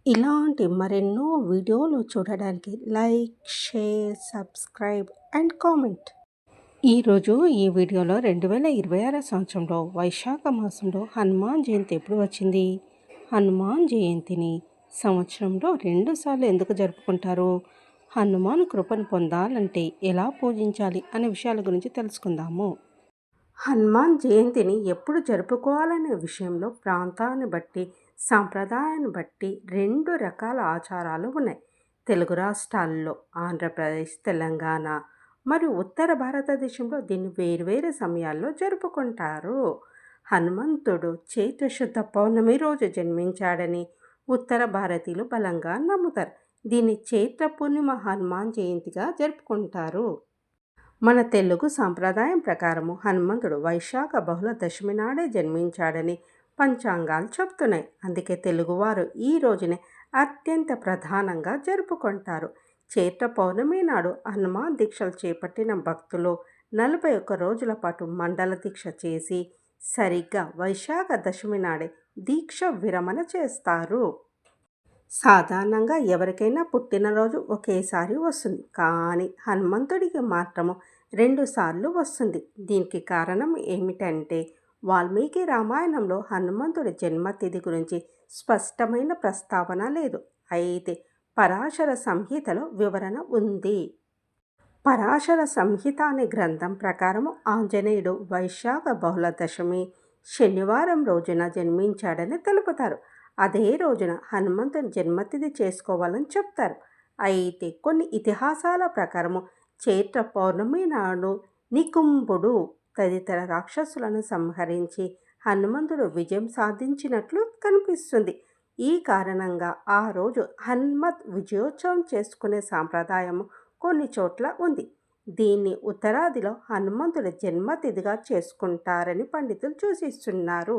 ఇలాంటి మరెన్నో వీడియోలు చూడడానికి like, share, subscribe and comment. ఈరోజు ఈ వీడియోలో 2026 సంవత్సరంలో వైశాఖ మాసంలో హనుమాన్ జయంతి ఎప్పుడు వచ్చింది? హనుమాన్ జయంతిని సంవత్సరంలో 2 సార్లు ఎందుకు జరుపుకుంటారు? హనుమాన్ కృపను పొందాలంటే ఎలా పూజించాలి అనే విషయాల గురించి తెలుసుకుందాము. హనుమాన్ జయంతిని ఎప్పుడు జరుపుకోవాలనే విషయంలో ప్రాంతాన్ని బట్టి, సాంప్రదాయాన్ని బట్టి 2 రకాల ఆచారాలు ఉన్నాయి. తెలుగు రాష్ట్రాల్లో ఆంధ్రప్రదేశ్, తెలంగాణ మరియు ఉత్తర భారతదేశంలో దీన్ని వేర్వేరు సమయాల్లో జరుపుకుంటారు. హనుమంతుడు చైత్ర శుద్ధ పౌర్ణమి రోజు జన్మించాడని ఉత్తర భారతీయులు బలంగా నమ్ముతారు. దీన్ని చైత్ర పూర్ణిమ హనుమాన్ జయంతిగా జరుపుకుంటారు. మన తెలుగు సాంప్రదాయం ప్రకారము హనుమంతుడు వైశాఖ బహుళ దశమి నాడే జన్మించాడని పంచాంగాలు చెప్తున్నాయి. అందుకే తెలుగువారు ఈ రోజుని అత్యంత ప్రధానంగా జరుపుకుంటారు. చైత్ర పౌర్ణమి నాడు హనుమాన్ దీక్షలు చేపట్టిన భక్తులు 41 రోజుల పాటు మండల దీక్ష చేసి సరిగ్గా వైశాఖ దశమి నాడే దీక్ష విరమణ చేస్తారు. సాధారణంగా ఎవరికైనా పుట్టినరోజు ఒకేసారి వస్తుంది, కానీ హనుమంతుడికి మాత్రము 2 సార్లు వస్తుంది. దీనికి కారణం ఏమిటంటే వాల్మీకి రామాయణంలో హనుమంతుడి జన్మతిథి గురించి స్పష్టమైన ప్రస్తావన లేదు. అయితే పరాశర సంహితలో వివరణ ఉంది. పరాశర సంహిత అనే గ్రంథం ప్రకారం ఆంజనేయుడు వైశాఖ బహుళ దశమి శనివారం రోజున జన్మించాడని తెలుపుతారు. అదే రోజున హనుమంతుని జన్మతిథి చేసుకోవాలని చెప్తారు. అయితే కొన్ని ఇతిహాసాల ప్రకారము చైత్ర పౌర్ణమి నాడు నికుంభుడు తదితర రాక్షసులను సంహరించి హనుమంతుడు విజయం సాధించినట్లు కనిపిస్తుంది. ఈ కారణంగా ఆ రోజు హనుమత్ విజయోత్సవం చేసుకునే సాంప్రదాయం కొన్ని చోట్ల ఉంది. దీన్ని ఉత్తరాదిలో హనుమంతుడి జన్మతిథిగా చేసుకుంటారని పండితులు సూచిస్తున్నారు.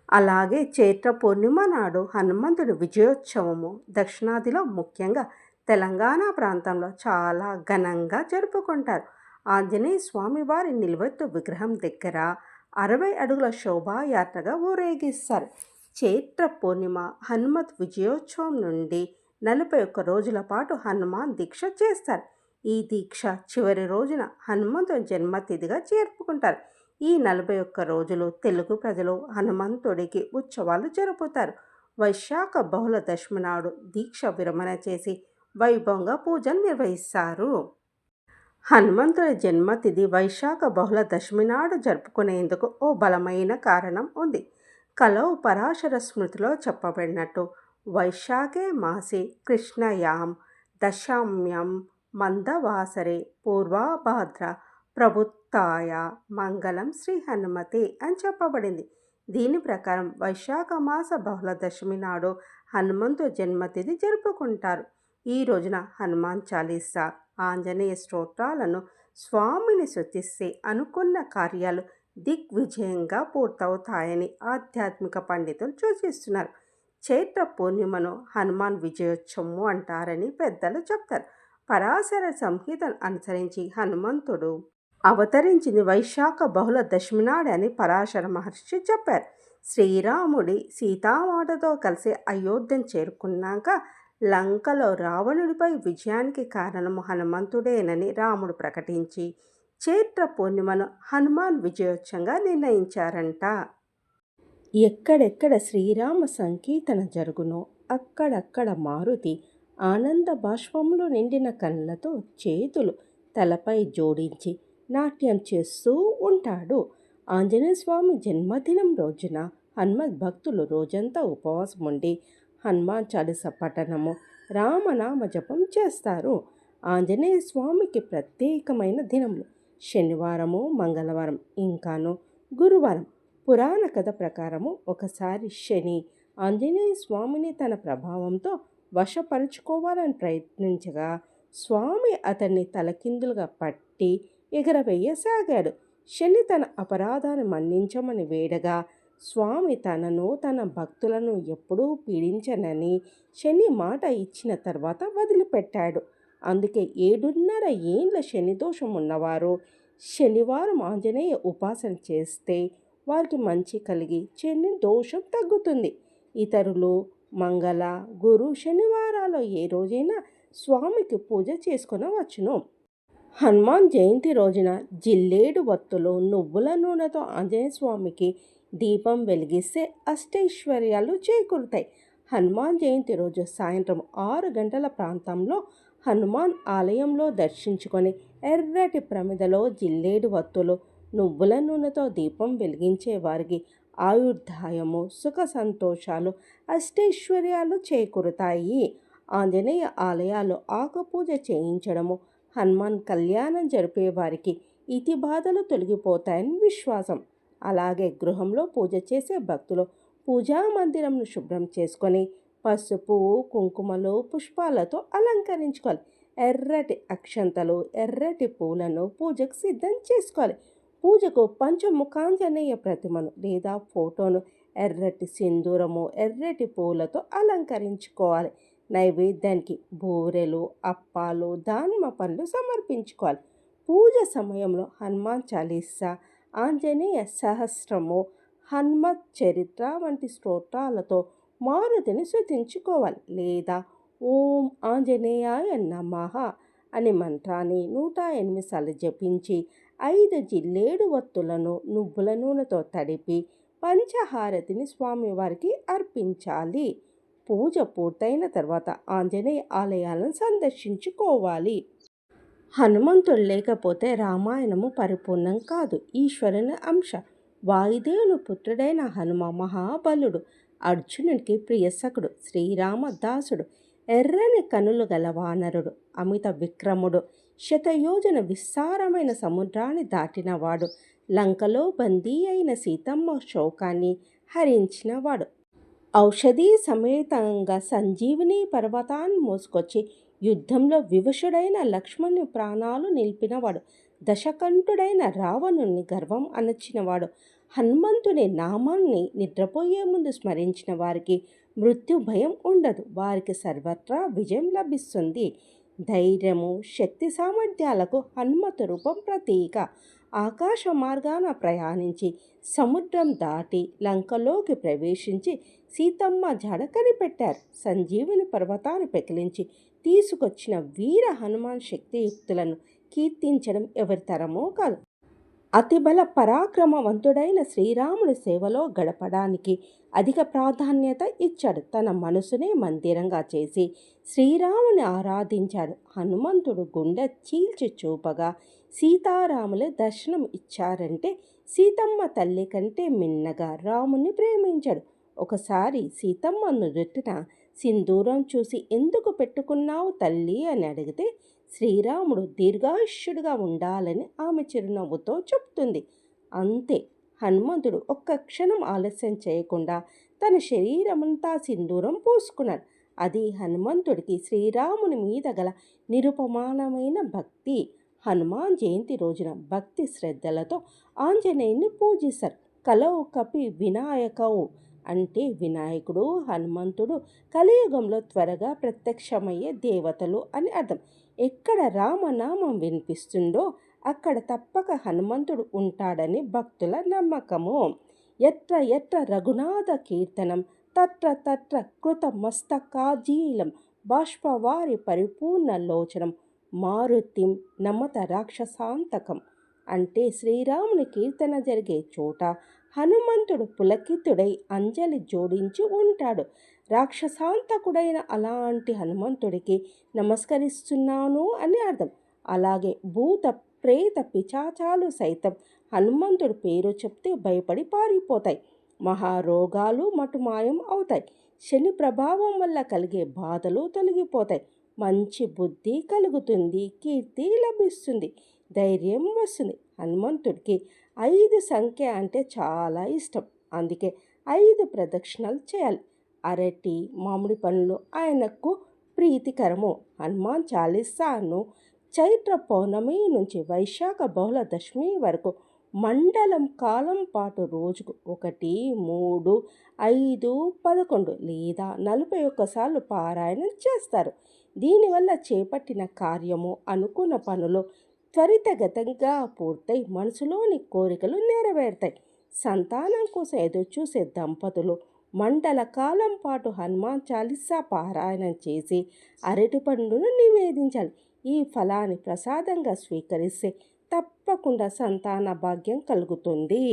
అలాగే చైత్ర పూర్ణిమ నాడు హనుమంతుడి విజయోత్సవము దక్షిణాదిలో ముఖ్యంగా తెలంగాణ ప్రాంతంలో చాలా ఘనంగా జరుపుకుంటారు. ఆంజనేయ స్వామి వారి నిలువెత్తు విగ్రహం దగ్గర 60 అడుగుల శోభాయాత్రగా ఊరేగిస్తారు. చైత్ర పూర్ణిమ హనుమత్ విజయోత్సవం నుండి 41 రోజుల పాటు హనుమాన్ దీక్ష చేస్తారు. ఈ దీక్ష చివరి రోజున హనుమంతుని జన్మతిథిగా జరుపుకుంటారు. ఈ 41 రోజులు తెలుగు ప్రజలు హనుమంతుడికి ఉత్సవాలు జరుపుతారు. వైశాఖ బహుళ దశమి నాడు దీక్ష విరమణ చేసి వైభవంగా పూజలు నిర్వహిస్తారు. హనుమంతుడి జన్మతిథి వైశాఖ బహుళ దశమి నాడు జరుపుకునేందుకు ఓ బలమైన కారణం ఉంది. కలౌ పరాశర స్మృతిలో చెప్పబడినట్టు వైశాఖే మాసే కృష్ణయాం దశామ్యం మందవాసరే పూర్వభాద్ర ప్రభుత్తాయ మంగళం శ్రీ హనుమతే అని చెప్పబడింది. దీని ప్రకారం వైశాఖ మాస బహుళ దశమి నాడు హనుమంతు జన్మతిథి జరుపుకుంటారు. ఈ రోజున హనుమాన్ చాలీసా, ఆంజనేయ స్తోత్రాలను స్వామిని స్తుతిస్తే అనుకున్న కార్యాలు దిగ్విజయంగా పూర్తవుతాయని ఆధ్యాత్మిక పండితులు సూచిస్తున్నారు. చైత్ర పూర్ణిమను హనుమాన్ విజయోత్సవము అంటారని పెద్దలు చెప్తారు. పరాశర సంహితను అనుసరించి హనుమంతుడు అవతరించింది వైశాఖ బహుళ దశమి నాడు అని పరాశర మహర్షి చెప్పారు. శ్రీరాముడి సీతామాతతో కలిసి అయోధ్యను చేరుకున్నాక లంకలో రావణుడిపై విజయానికి కారణం హనుమంతుడేనని రాముడు ప్రకటించి చైత్ర పూర్ణిమను హనుమాన్ విజయోత్సవంగా నిర్ణయించారంట. ఎక్కడెక్కడ శ్రీరామ సంకీర్తన జరుగునో అక్కడక్కడ మారుతి ఆనంద బాష్పములు నిండిన కళ్ళతో చేతులు తలపై జోడించి నాట్యం చేస్తూ ఉంటాడు. ఆంజనేయ స్వామి జన్మదినం రోజున హనుమత్ భక్తులు రోజంతా ఉపవాసం ఉండి హనుమాన్ చాలీస పఠనము, రామనామ జపం చేస్తారు. ఆంజనేయ స్వామికి ప్రత్యేకమైన దినములు శనివారము, మంగళవారం ఇంకాను గురువారం. పురాణ కథ ప్రకారము ఒకసారి శని ఆంజనేయ స్వామిని తన ప్రభావంతో వశపరుచుకోవాలని ప్రయత్నించగా స్వామి అతన్ని తలకిందులుగా పట్టి ఎగరవేయసాగాడు. శని తన అపరాధాన్ని మన్నించమని వేడగా స్వామి తనను తన భక్తులను ఎప్పుడూ పీడించనని శని మాట ఇచ్చిన తర్వాత వదిలిపెట్టాడు. అందుకే 7.5 ఏండ్ల శని దోషం ఉన్నవారు శనివారం ఆంజనేయ ఉపాసన చేస్తే వారికి మంచి కలిగి శని దోషం తగ్గుతుంది. ఇతరులు మంగళ, గురు, శనివారాల్లో ఏ రోజైనా స్వామికి పూజ చేసుకొనవచ్చును. హనుమాన్ జయంతి రోజున జిల్లేడు వత్తులు నువ్వుల నూనెతో ఆంజనేయ స్వామికి దీపం వెలిగిస్తే అష్టైశ్వర్యాలు చేకూరుతాయి. హనుమాన్ జయంతి రోజు సాయంత్రం 6 గంటల ప్రాంతంలో హనుమాన్ ఆలయంలో దర్శించుకొని ఎర్రటి ప్రమిదలో జిల్లేడు వత్తులు నువ్వుల నూనెతో దీపం వెలిగించే వారికి ఆయుర్దాయము, సుఖ సంతోషాలు, అష్టైశ్వర్యాలు చేకూరుతాయి. ఆంజనేయ ఆలయాల్లో ఆకుపూజ చేయించడము, హనుమాన్ కళ్యాణం జరిపే వారికి ఇతి బాధలు తొలగిపోతాయని విశ్వాసం. అలాగే గృహంలో పూజ చేసే భక్తులు పూజా మందిరంను శుభ్రం చేసుకొని పసుపు, కుంకుమలు, పుష్పాలతో అలంకరించుకోవాలి. ఎర్రటి అక్షంతలు, ఎర్రటి పూలను పూజకు సిద్ధం చేసుకోవాలి. పూజకు పంచముఖాంజనేయ ప్రతిమను లేదా ఫోటోను ఎర్రటి సింధూరము, ఎర్రటి పూలతో అలంకరించుకోవాలి. నైవేద్యానికి బూరెలు, అప్పాలు, దానిమ్మ పండ్లు సమర్పించుకోవాలి. పూజ సమయంలో హనుమాన్ చాలీసా, ఆంజనేయ సహస్రము, హనుమత్ చరిత్ర వంటి స్తోత్రాలతో మారుతిని స్తుతించుకోవాలి. లేదా ఓం ఆంజనేయాయ నమః అనే మంత్రాన్ని 108 సార్లు జపించి 5 జిల్లేడు వత్తులను నువ్వుల నూనెతో తడిపి పంచహారతిని స్వామివారికి అర్పించాలి. పూజ పూర్తయిన తర్వాత ఆంజనేయ ఆలయాలను సందర్శించుకోవాలి. హనుమంతుడు లేకపోతే రామాయణము పరిపూర్ణం కాదు. ఈశ్వరుని అంశ. వాయుదేవుని పుత్రుడైన హనుమ మహాబలుడు, అర్జునునికి ప్రియసకుడు, శ్రీరామదాసుడు, ఎర్రని కనులు గల వానరుడు, అమిత విక్రముడు, శతయోజన విస్తారమైన సముద్రాన్ని దాటినవాడు, లంకలో బందీ అయిన సీతమ్మ శోకాన్ని హరించినవాడు, ఔషధీ సమేతంగా సంజీవిని పర్వతాన్ని మోసుకొచ్చి యుద్ధంలో వివశుడైన లక్ష్మణుని ప్రాణాలు నిలిపినవాడు, దశకంఠుడైన రావణుని గర్వం అణచినవాడు. హనుమంతుని నామాన్ని నిద్రపోయే ముందు స్మరించిన వారికి మృత్యు భయం ఉండదు. వారికి సర్వత్రా విజయం లభిస్తుంది. ధైర్యము, శక్తి సామర్థ్యాలకు హనుమతు రూపం ప్రతీక. ఆకాశ మార్గాన ప్రయాణించి సముద్రం దాటి లంకలోకి ప్రవేశించి సీతమ్మ జాడ కనిపెట్టారు. సంజీవిని పర్వతాన్ని పెకిలించి తీసుకొచ్చిన వీర హనుమాన్ శక్తియుక్తులను కీర్తించడం ఎవరి తరమో కాదు. అతిబల పరాక్రమవంతుడైన శ్రీరాముడి సేవలో గడపడానికి అధిక ప్రాధాన్యత ఇచ్చాడు. తన మనసునే మందిరంగా చేసి శ్రీరాముని ఆరాధించాడు. హనుమంతుడు గుండె చీల్చి చూపగా సీతారాములే దర్శనం ఇచ్చారంటే సీతమ్మ తల్లి కంటే మిన్నగా రాముని ప్రేమించాడు. ఒకసారి సీతమ్మ నుదుటిన సింధూరం చూసి ఎందుకు పెట్టుకున్నావు తల్లి అని అడిగితే శ్రీరాముడు దీర్ఘాయుష్యుడిగా ఉండాలని ఆమె చిరునవ్వుతో చెప్తుంది. అంతే. హనుమంతుడు ఒక్క క్షణం ఆలస్యం చేయకుండా తన శరీరమంతా సింధూరం పూసుకున్నాడు. అది హనుమంతుడికి శ్రీరాముని మీద గల నిరుపమానమైన భక్తి. హనుమాన్ జయంతి రోజున భక్తి శ్రద్ధలతో ఆంజనేయుని పూజిస్తారు. కలౌ కపి వినాయకౌ అంటే వినాయకుడు, హనుమంతుడు కలియుగంలో త్వరగా ప్రత్యక్షమయ్యే దేవతలు అని అర్థం. ఎక్కడ రామనామం వినిపిస్తుందో అక్కడ తప్పక హనుమంతుడు ఉంటాడని భక్తుల నమ్మకము. ఎత్ర ఎత్ర రఘునాథ కీర్తనం తత్ర తత్ర కృత మస్తకాజీలం బాష్పవారి పరిపూర్ణ లోచనం మారుతిం నమత రాక్షసాంతకం అంటే శ్రీరాముని కీర్తన జరిగే చోట హనుమంతుడు పులకితుడై అంజలి జోడించి ఉంటాడు. రాక్షసాంతకుడైన అలాంటి హనుమంతుడికి నమస్కరిస్తున్నాను అని అర్థం. అలాగే భూత ప్రేత పిశాచాలు సైతం హనుమంతుడి పేరు చెప్తే భయపడి పారిపోతాయి. మహారోగాలు మటుమాయం అవుతాయి. శని ప్రభావం వల్ల కలిగే బాధలు తొలగిపోతాయి. మంచి బుద్ధి కలుగుతుంది. కీర్తి లభిస్తుంది. ధైర్యం వస్తుంది. హనుమంతుడికి 5 సంఖ్య అంటే చాలా ఇష్టం. అందుకే 5 ప్రదక్షిణలు చేయాలి. అరటి, మామిడి పండ్లు ఆయనకు ప్రీతికరము. హనుమాన్ చాలీసాను చైత్ర పౌర్ణమి నుంచి వైశాఖ బహుళ దశమి వరకు మండలం కాలం పాటు రోజుకు 1, 3, 5, 11 లేదా 41 సార్లు పారాయణం చేస్తారు. దీనివల్ల చేపట్టిన కార్యము, అనుకున్న పనులు త్వరితగతంగా పూర్తయి మనసులోని కోరికలు నెరవేరుతాయి. సంతానం కోసం ఎదురుచూసే దంపతులు మండల కాలం పాటు హనుమాన్ చాలీసా పారాయణం చేసి అరటిపండును నివేదించాలి. ఈ ఫలాన్ని ప్రసాదంగా స్వీకరిస్తే తప్పకుండా సంతాన భాగ్యం కలుగుతుంది.